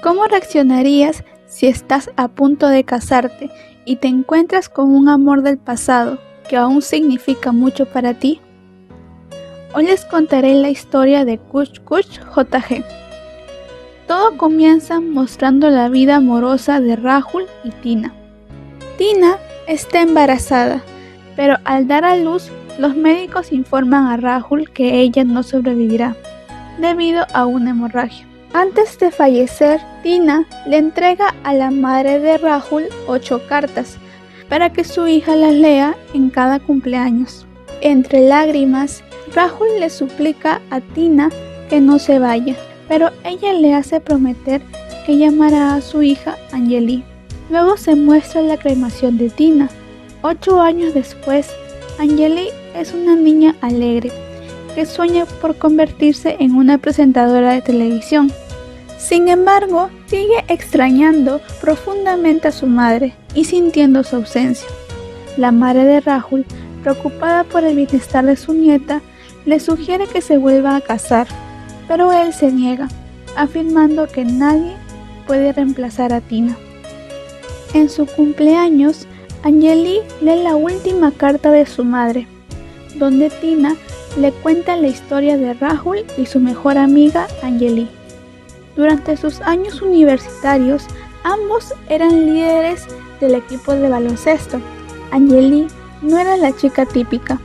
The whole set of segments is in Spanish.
¿Cómo reaccionarías si estás a punto de casarte y te encuentras con un amor del pasado que aún significa mucho para ti? Hoy les contaré la historia de Kuch Kuch JG. Todo comienza mostrando la vida amorosa de Rahul y Tina. Tina está embarazada, pero al dar a luz, los médicos informan a Rahul que ella no sobrevivirá debido a una hemorragia. Antes de fallecer, Tina le entrega a la madre de Rahul 8 cartas para que su hija las lea en cada cumpleaños. Entre lágrimas, Rahul le suplica a Tina que no se vaya, pero ella le hace prometer que llamará a su hija Anjali. Luego se muestra la cremación de Tina. 8 años después, Anjali es una niña alegre que sueña por convertirse en una presentadora de televisión. Sin embargo, sigue extrañando profundamente a su madre y sintiendo su ausencia. La madre de Rahul, preocupada por el bienestar de su nieta, le sugiere que se vuelva a casar, pero él se niega, afirmando que nadie puede reemplazar a Tina. En su cumpleaños, Anjali lee la última carta de su madre, donde Tina le cuenta la historia de Rahul y su mejor amiga Anjali. Durante sus años universitarios, ambos eran líderes del equipo de baloncesto. Anjali no era la chica típica.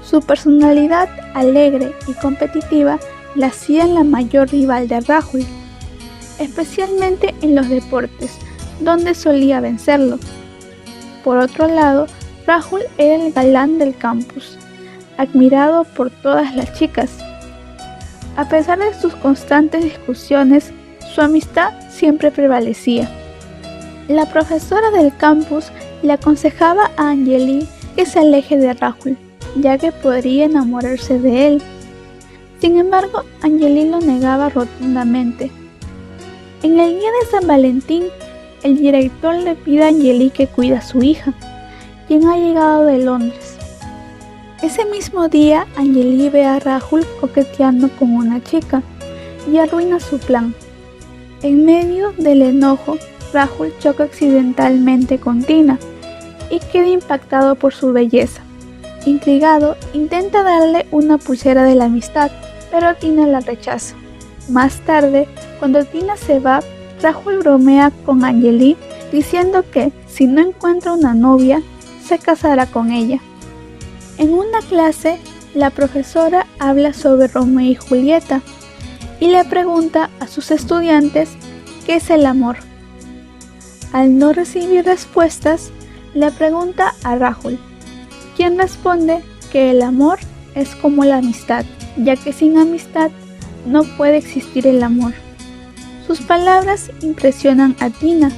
Su personalidad alegre y competitiva la hacían la mayor rival de Rahul, especialmente en los deportes, donde solía vencerlo. Por otro lado, Rahul era el galán del campus, admirado por todas las chicas. A pesar de sus constantes discusiones, su amistad siempre prevalecía. La profesora del campus le aconsejaba a Anjali que se aleje de Rahul, ya que podría enamorarse de él. Sin embargo, Anjali lo negaba rotundamente. En el día de San Valentín, el director le pide a Anjali que cuide a su hija, quien ha llegado de Londres. Ese mismo día, Anjali ve a Rahul coqueteando con una chica y arruina su plan. En medio del enojo, Rahul choca accidentalmente con Tina y queda impactado por su belleza. Intrigado, intenta darle una pulsera de la amistad, pero Tina la rechaza. Más tarde, cuando Tina se va, Rahul bromea con Anjali diciendo que si no encuentra una novia, se casará con ella. En una clase, la profesora habla sobre Romeo y Julieta y le pregunta a sus estudiantes qué es el amor. Al no recibir respuestas, le pregunta a Rahul, quien responde que el amor es como la amistad, ya que sin amistad no puede existir el amor. Sus palabras impresionan a Tina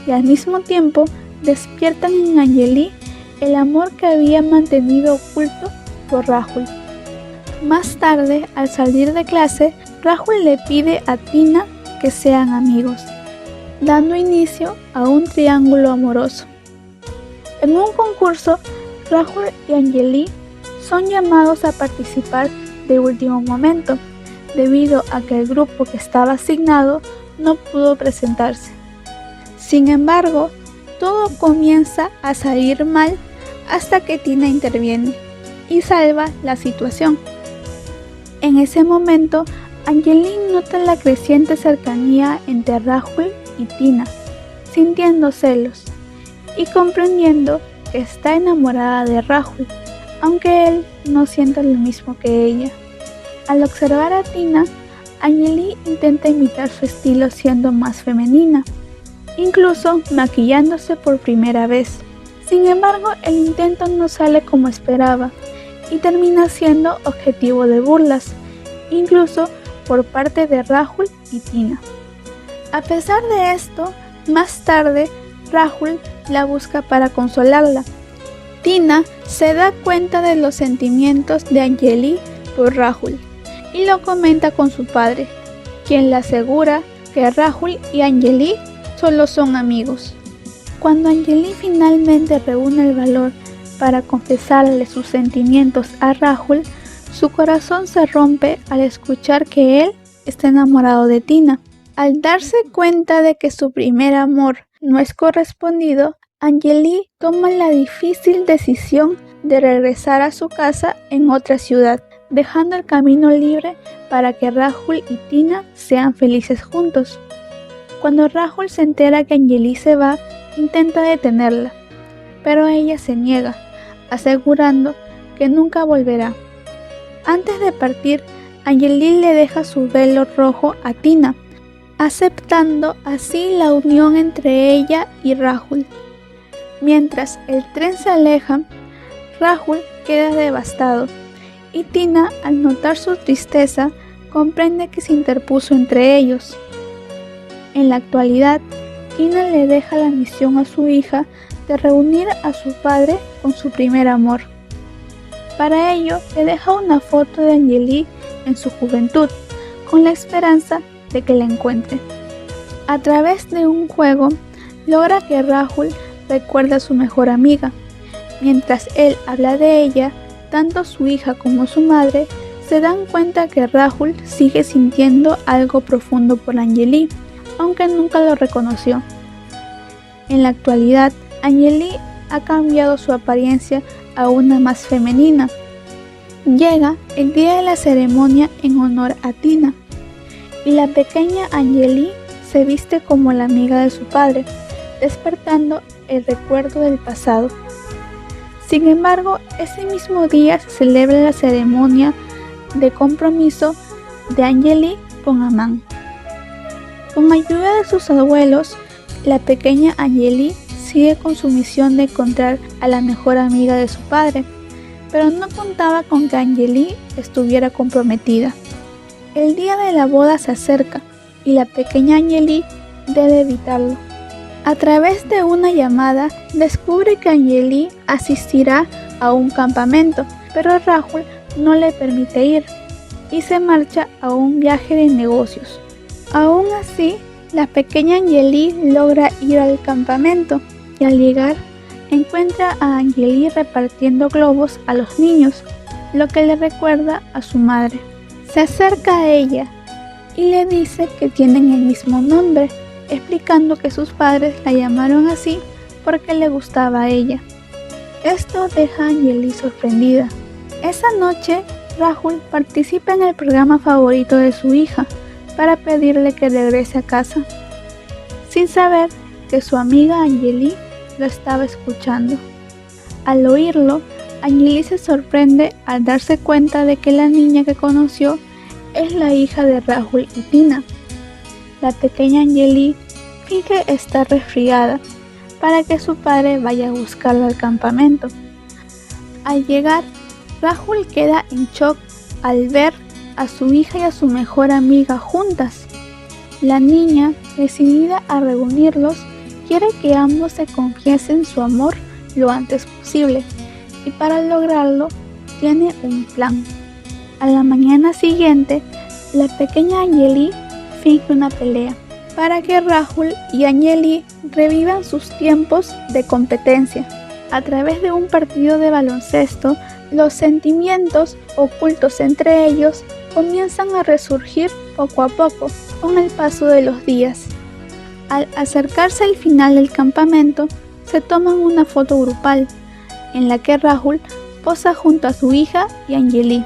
y al mismo tiempo despiertan en Anjali el amor que había mantenido oculto por Rahul. Más tarde, al salir de clase, Rahul le pide a Tina que sean amigos, dando inicio a un triángulo amoroso. En un concurso, Rahul y Anjali son llamados a participar de último momento, debido a que el grupo que estaba asignado no pudo presentarse. Sin embargo, todo comienza a salir mal hasta que Tina interviene y salva la situación. En ese momento, Anjali nota la creciente cercanía entre Rahul y Tina, sintiendo celos y comprendiendo que está enamorada de Rahul, aunque él no sienta lo mismo que ella. Al observar a Tina, Anjali intenta imitar su estilo siendo más femenina, incluso maquillándose por primera vez. Sin embargo, el intento no sale como esperaba y termina siendo objetivo de burlas, incluso por parte de Rahul y Tina. A pesar de esto, más tarde, Rahul la busca para consolarla. Tina se da cuenta de los sentimientos de Anjali por Rahul y lo comenta con su padre, quien le asegura que Rahul y Anjali solo son amigos. Cuando Anjali finalmente reúne el valor para confesarle sus sentimientos a Rahul, su corazón se rompe al escuchar que él está enamorado de Tina. Al darse cuenta de que su primer amor no es correspondido, Anjali toma la difícil decisión de regresar a su casa en otra ciudad, dejando el camino libre para que Rahul y Tina sean felices juntos. Cuando Rahul se entera que Anjali se va, intenta detenerla, pero ella se niega, asegurando que nunca volverá. Antes de partir, Anjali le deja su velo rojo a Tina, aceptando así la unión entre ella y Rahul. Mientras el tren se aleja, Rahul queda devastado y Tina, al notar su tristeza, comprende que se interpuso entre ellos. En la actualidad, Tina le deja la misión a su hija de reunir a su padre con su primer amor. Para ello, le deja una foto de Anjali en su juventud, con la esperanza de que la encuentre. A través de un juego, logra que Rahul recuerde a su mejor amiga. Mientras él habla de ella, tanto su hija como su madre se dan cuenta que Rahul sigue sintiendo algo profundo por Anjali, aunque nunca lo reconoció. En la actualidad, Anjali ha cambiado su apariencia a una más femenina. Llega el día de la ceremonia en honor a Tina, y la pequeña Anjali se viste como la amiga de su padre, despertando el recuerdo del pasado. Sin embargo, ese mismo día se celebra la ceremonia de compromiso de Anjali con Aman. Con ayuda de sus abuelos, la pequeña Anjali sigue con su misión de encontrar a la mejor amiga de su padre, pero no contaba con que Anjali estuviera comprometida. El día de la boda se acerca y la pequeña Anjali debe evitarlo. A través de una llamada, descubre que Anjali asistirá a un campamento, pero Rahul no le permite ir y se marcha a un viaje de negocios. Aún así, la pequeña Anjali logra ir al campamento y al llegar encuentra a Anjali repartiendo globos a los niños, lo que le recuerda a su madre. Se acerca a ella y le dice que tienen el mismo nombre, explicando que sus padres la llamaron así porque le gustaba a ella. Esto deja a Anjali sorprendida. Esa noche, Rahul participa en el programa favorito de su hija para pedirle que regrese a casa, sin saber que su amiga Anjali lo estaba escuchando. Al oírlo, Anjali se sorprende al darse cuenta de que la niña que conoció es la hija de Rahul y Tina. La pequeña Anjali finge estar resfriada para que su padre vaya a buscarla al campamento. Al llegar, Rahul queda en shock al ver a su hija y a su mejor amiga juntas. La niña, decidida a reunirlos, quiere que ambos se confiesen su amor lo antes posible y para lograrlo tiene un plan. A la mañana siguiente, la pequeña Anjali finge una pelea para que Rahul y Anjali revivan sus tiempos de competencia. A través de un partido de baloncesto, los sentimientos ocultos entre ellos comienzan a resurgir poco a poco con el paso de los días. Al acercarse al final del campamento, se toman una foto grupal en la que Rahul posa junto a su hija y Anjali.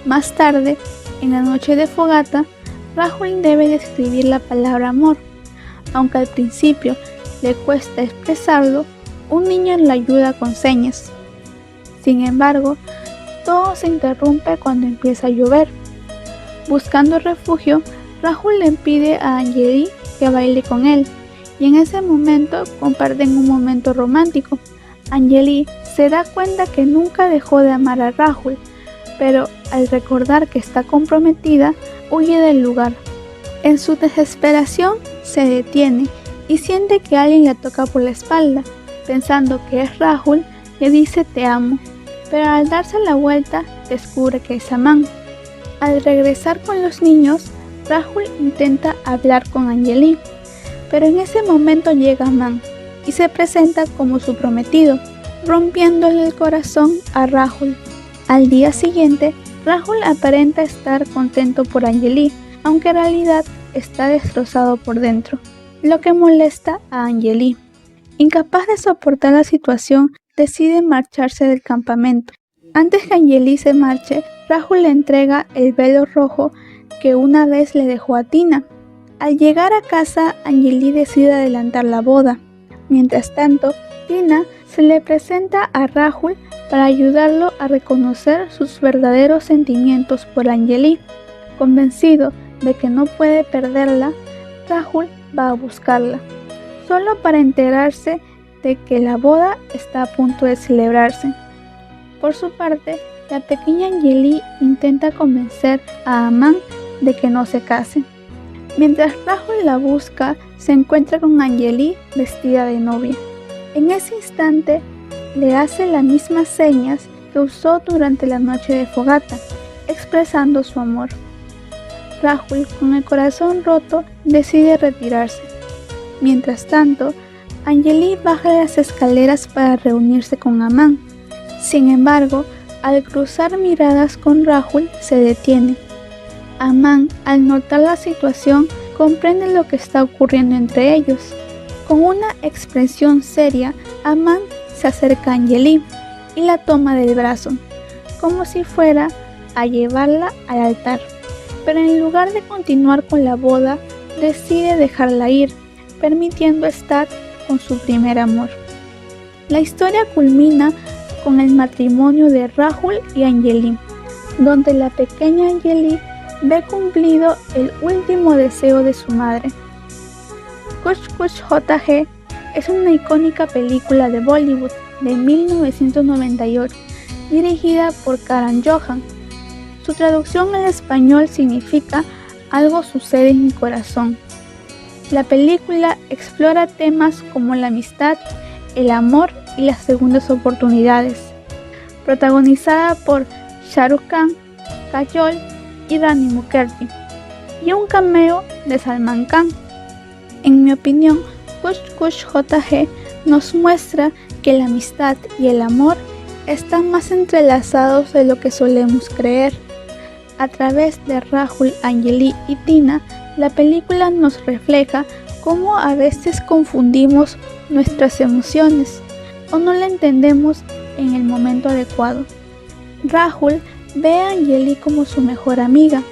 Más tarde, en la noche de fogata, Rahul debe describir la palabra amor. Aunque al principio le cuesta expresarlo, un niño le ayuda con señas. Sin embargo, todo se interrumpe cuando empieza a llover. Buscando refugio, Rahul le pide a Anjali que baile con él, y en ese momento comparten un momento romántico. Anjali se da cuenta que nunca dejó de amar a Rahul, pero al recordar que está comprometida, huye del lugar. En su desesperación, se detiene y siente que alguien la toca por la espalda. Pensando que es Rahul, le dice te amo, pero al darse la vuelta, descubre que es Aman. Al regresar con los niños, Rahul intenta hablar con Anjali, pero en ese momento llega Aman y se presenta como su prometido, rompiéndole el corazón a Rahul. Al día siguiente, Rahul aparenta estar contento por Anjali, aunque en realidad está destrozado por dentro, lo que molesta a Angeli. Incapaz de soportar la situación, decide marcharse del campamento. Antes que Angeli se marche, Rahul le entrega el velo rojo que una vez le dejó a Tina. Al llegar a casa, Angeli decide adelantar la boda. Mientras tanto, Tina se le presenta a Rahul para ayudarlo a reconocer sus verdaderos sentimientos por Angeli. Convencido de que no puede perderla, Rahul va a buscarla, solo para enterarse de que la boda está a punto de celebrarse. Por su parte, la pequeña Angeli intenta convencer a Aman de que no se case. Mientras Rahul la busca, se encuentra con Angeli vestida de novia. En ese instante, le hace las mismas señas que usó durante la noche de fogata, expresando su amor. Rahul, con el corazón roto, decide retirarse. Mientras tanto, Angeli baja las escaleras para reunirse con Aman. Sin embargo, al cruzar miradas con Rahul, se detiene. Aman, al notar la situación, comprende lo que está ocurriendo entre ellos. Con una expresión seria, Aman se acerca a Angeli y la toma del brazo, como si fuera a llevarla al altar. Pero en lugar de continuar con la boda, decide dejarla ir, permitiendo estar con su primer amor. La historia culmina con el matrimonio de Rahul y Angeli, donde la pequeña Angeli ve cumplido el último deseo de su madre. Kuch Kuch JG es una icónica película de Bollywood de 1998, dirigida por Karan Johan. Su traducción al español significa "Algo sucede en mi corazón". La película explora temas como la amistad, el amor y las segundas oportunidades. Protagonizada por Shah Rukh Khan, Kajol y Rani Mukherjee, y un cameo de Salman Khan. En mi opinión, Kuch Kuch JG nos muestra que la amistad y el amor están más entrelazados de lo que solemos creer. A través de Rahul, Angeli y Tina, la película nos refleja cómo a veces confundimos nuestras emociones o no la entendemos en el momento adecuado. Rahul ve a Angeli como su mejor amiga,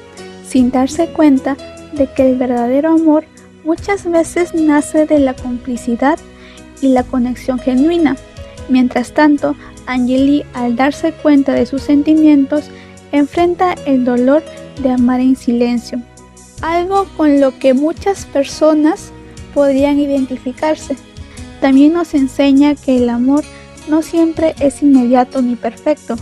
sin darse cuenta de que el verdadero amor muchas veces nace de la complicidad y la conexión genuina. Mientras tanto, Angeli, al darse cuenta de sus sentimientos, enfrenta el dolor de amar en silencio, algo con lo que muchas personas podrían identificarse. También nos enseña que el amor no siempre es inmediato ni perfecto,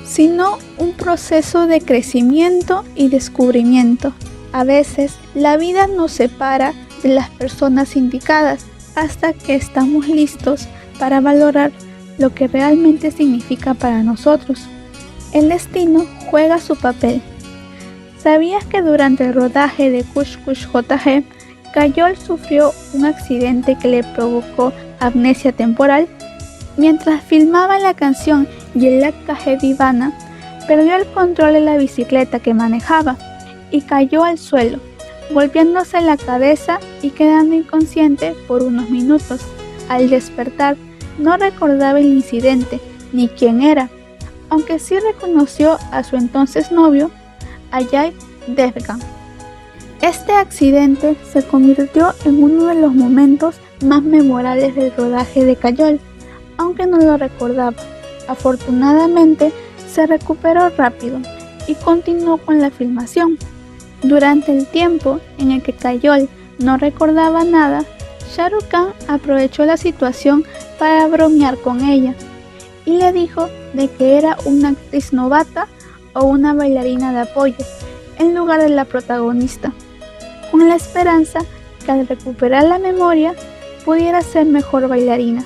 sino un proceso de crecimiento y descubrimiento. A veces, la vida nos separa de las personas indicadas hasta que estamos listos para valorar lo que realmente significa para nosotros. El destino juega su papel. ¿Sabías que durante el rodaje de Kuch Kuch JG, Kajol sufrió un accidente que le provocó amnesia temporal? Mientras filmaba la canción Ye Lag Kahe Deewana, perdió el control de la bicicleta que manejaba y cayó al suelo, golpeándose la cabeza y quedando inconsciente por unos minutos. Al despertar, no recordaba el incidente ni quién era, aunque sí reconoció a su entonces novio, Ajay Devgan. Este accidente se convirtió en uno de los momentos más memorables del rodaje de Kajol, aunque no lo recordaba. Afortunadamente, se recuperó rápido y continuó con la filmación. Durante el tiempo en el que Kajol no recordaba nada, Shah Rukh Khan aprovechó la situación para bromear con ella y le dijo de que era una actriz novata o una bailarina de apoyo en lugar de la protagonista, con la esperanza que al recuperar la memoria pudiera ser mejor bailarina.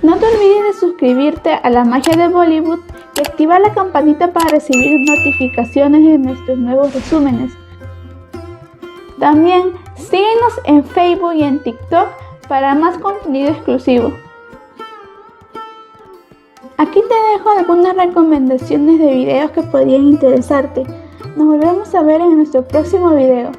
No te olvides de suscribirte a La Magia de Bollywood y activar la campanita para recibir notificaciones de nuestros nuevos resúmenes. También síguenos en Facebook y en TikTok para más contenido exclusivo. Aquí te dejo algunas recomendaciones de videos que podrían interesarte. Nos volvemos a ver en nuestro próximo video.